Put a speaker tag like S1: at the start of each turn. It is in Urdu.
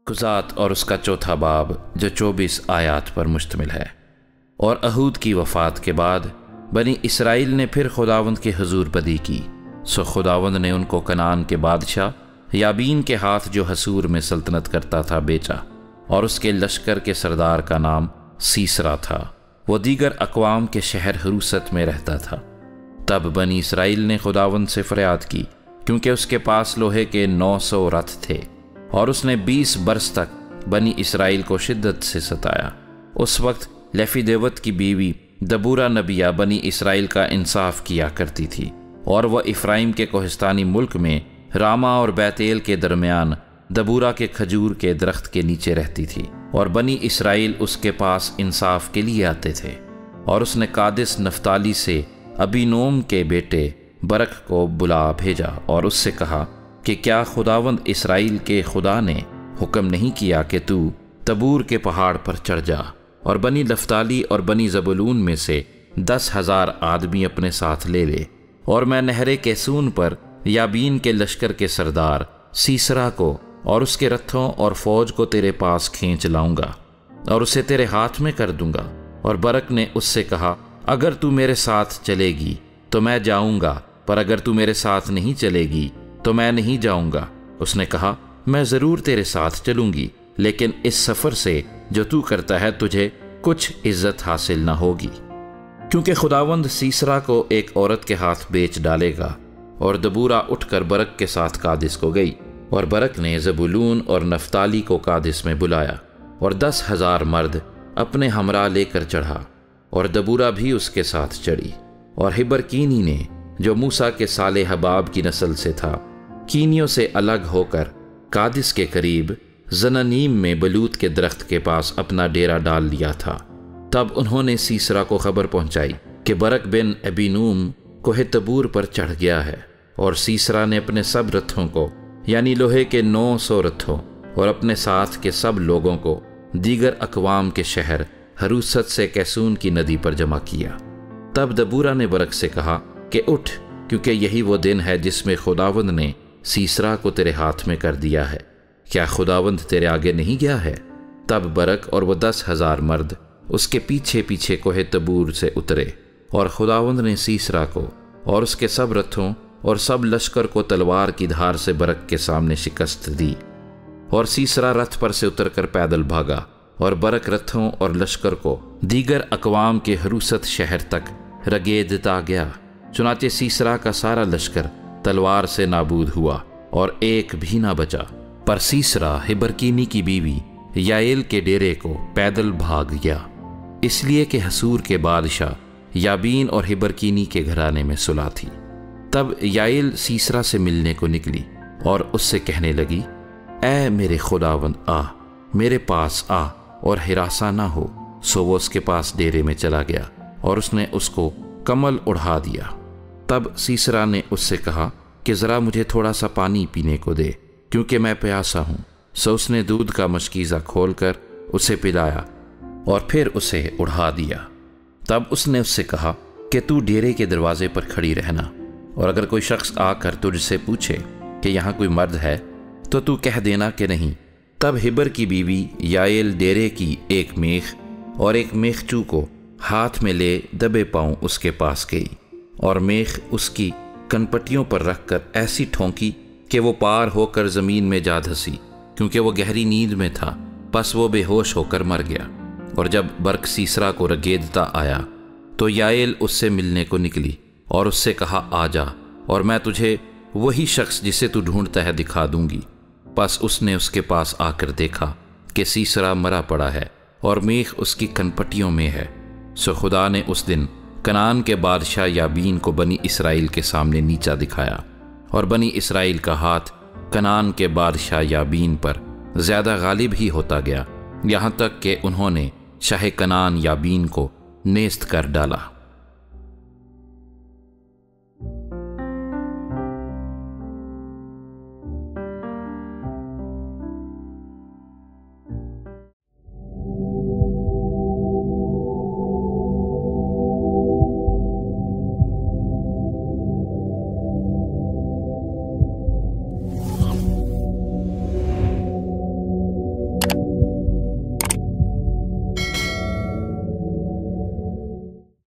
S1: قضات اور اس کا چوتھا باب جو 24 آیات پر مشتمل ہے۔ اور اہود کی وفات کے بعد بنی اسرائیل نے پھر خداوند کے حضور بدی کی، سو خداوند نے ان کو کنعان کے بادشاہ یابین کے ہاتھ جو حسور میں سلطنت کرتا تھا بیچا، اور اس کے لشکر کے سردار کا نام سیسرا تھا، وہ دیگر اقوام کے شہر حروست میں رہتا تھا۔ تب بنی اسرائیل نے خداوند سے فریاد کی، کیونکہ اس کے پاس لوہے کے 900 رتھ تھے، اور اس نے 20 برس تک بنی اسرائیل کو شدت سے ستایا۔ اس وقت لیفی دیوت کی بیوی دبورہ نبیہ بنی اسرائیل کا انصاف کیا کرتی تھی، اور وہ افرائیم کے کوہستانی ملک میں راما اور بیتیل کے درمیان دبورہ کے کھجور کے درخت کے نیچے رہتی تھی، اور بنی اسرائیل اس کے پاس انصاف کے لیے آتے تھے۔ اور اس نے قادس نفتالی سے ابینوم کے بیٹے برق کو بلا بھیجا اور اس سے کہا کہ کیا خداوند اسرائیل کے خدا نے حکم نہیں کیا کہ تو تبور کے پہاڑ پر چڑھ جا، اور بنی نفتالی اور بنی زبولون میں سے 10,000 آدمی اپنے ساتھ لے لے، اور میں نہر کیسون پر یابین کے لشکر کے سردار سیسرا کو اور اس کے رتھوں اور فوج کو تیرے پاس کھینچ لاؤں گا، اور اسے تیرے ہاتھ میں کر دوں گا۔ اور برق نے اس سے کہا، اگر تو میرے ساتھ چلے گی تو میں جاؤں گا، پر اگر تو میرے ساتھ نہیں چلے گی تو میں نہیں جاؤں گا۔ اس نے کہا، میں ضرور تیرے ساتھ چلوں گی، لیکن اس سفر سے جو تو کرتا ہے تجھے کچھ عزت حاصل نہ ہوگی، کیونکہ خداوند سیسرا کو ایک عورت کے ہاتھ بیچ ڈالے گا۔ اور دبورہ اٹھ کر برق کے ساتھ قادس کو گئی، اور برق نے زبولون اور نفتالی کو قادس میں بلایا، اور 10,000 مرد اپنے ہمراہ لے کر چڑھا، اور دبورہ بھی اس کے ساتھ چڑھی۔ اور ہبر کینی نے جو موسیٰ کے سالے حباب کی نسل سے تھا، کینیوں سے الگ ہو کر قادس کے قریب زنانیم میں بلوت کے درخت کے پاس اپنا ڈیرا ڈال لیا تھا۔ تب انہوں نے سیسرا کو خبر پہنچائی کہ برق بن ابینوم کوہ تبور پر چڑھ گیا ہے، اور سیسرا نے اپنے سب رتھوں کو، یعنی لوہے کے 900 رتھوں اور اپنے ساتھ کے سب لوگوں کو دیگر اقوام کے شہر حروست سے کیسون کی ندی پر جمع کیا۔ تب دبورہ نے برق سے کہا کہ اٹھ، کیونکہ یہی وہ دن ہے جس میں خداوند نے سیسرا کو تیرے ہاتھ میں کر دیا ہے۔ کیا خداوند تیرے آگے نہیں گیا ہے؟ تب برق اور وہ 10,000 مرد اس کے پیچھے پیچھے کوہ تبور سے اترے، اور خداوند نے سیسرا کو اور اس کے سب رتھوں اور سب لشکر کو تلوار کی دھار سے برق کے سامنے شکست دی، اور سیسرا رتھ پر سے اتر کر پیدل بھاگا، اور برق رتھوں اور لشکر کو دیگر اقوام کے حروست شہر تک رگیدتا گیا۔ چنانچہ سیسرا کا سارا لشکر تلوار سے نابود ہوا اور ایک بھی نہ بچا، پر سیسرا ہبرکینی کی بیوی یائل کے ڈیرے کو پیدل بھاگ گیا، اس لیے کہ حسور کے بادشاہ یابین اور ہبرکینی کے گھرانے میں صلح تھی۔ تب یائل سیسرا سے ملنے کو نکلی اور اس سے کہنے لگی، اے میرے خداوند، آ میرے پاس آ اور ہراساں نہ ہو۔ سو وہ اس کے پاس ڈیرے میں چلا گیا، اور اس نے اس کو کمل اڑھا دیا۔ تب سیسرا نے اس سے کہا کہ ذرا مجھے تھوڑا سا پانی پینے کو دے، کیونکہ میں پیاسا ہوں۔ سو اس نے دودھ کا مشکیزہ کھول کر اسے پلایا اور پھر اسے اڑھا دیا۔ تب اس نے اس سے کہا کہ تو ڈیرے کے دروازے پر کھڑی رہنا، اور اگر کوئی شخص آ کر تجھ سے پوچھے کہ یہاں کوئی مرد ہے تو تو کہہ دینا کہ نہیں۔ تب ہبر کی بیوی یائل ڈیرے کی ایک میخ اور ایک میخچو کو ہاتھ میں لے دبے پاؤں اس کے پاس گئی، اور میخ اس کی کنپٹیوں پر رکھ کر ایسی ٹھونکی کہ وہ پار ہو کر زمین میں جا دھسی، کیونکہ وہ گہری نیند میں تھا۔ پس وہ بے ہوش ہو کر مر گیا۔ اور جب برق سیسرا کو رگیدتا آیا تو یائل اس سے ملنے کو نکلی اور اس سے کہا، آ جا، اور میں تجھے وہی شخص جسے تو ڈھونڈتا ہے دکھا دوں گی۔ پس اس نے اس کے پاس آ کر دیکھا کہ سیسرا مرا پڑا ہے اور میخ اس کی کنپٹیوں میں ہے۔ سو خدا نے اس دن کنعان کے بادشاہ یابین کو بنی اسرائیل کے سامنے نیچا دکھایا، اور بنی اسرائیل کا ہاتھ کنعان کے بادشاہ یابین پر زیادہ غالب ہی ہوتا گیا، یہاں تک کہ انہوں نے شاہ کنعان یابین کو نیست کر ڈالا۔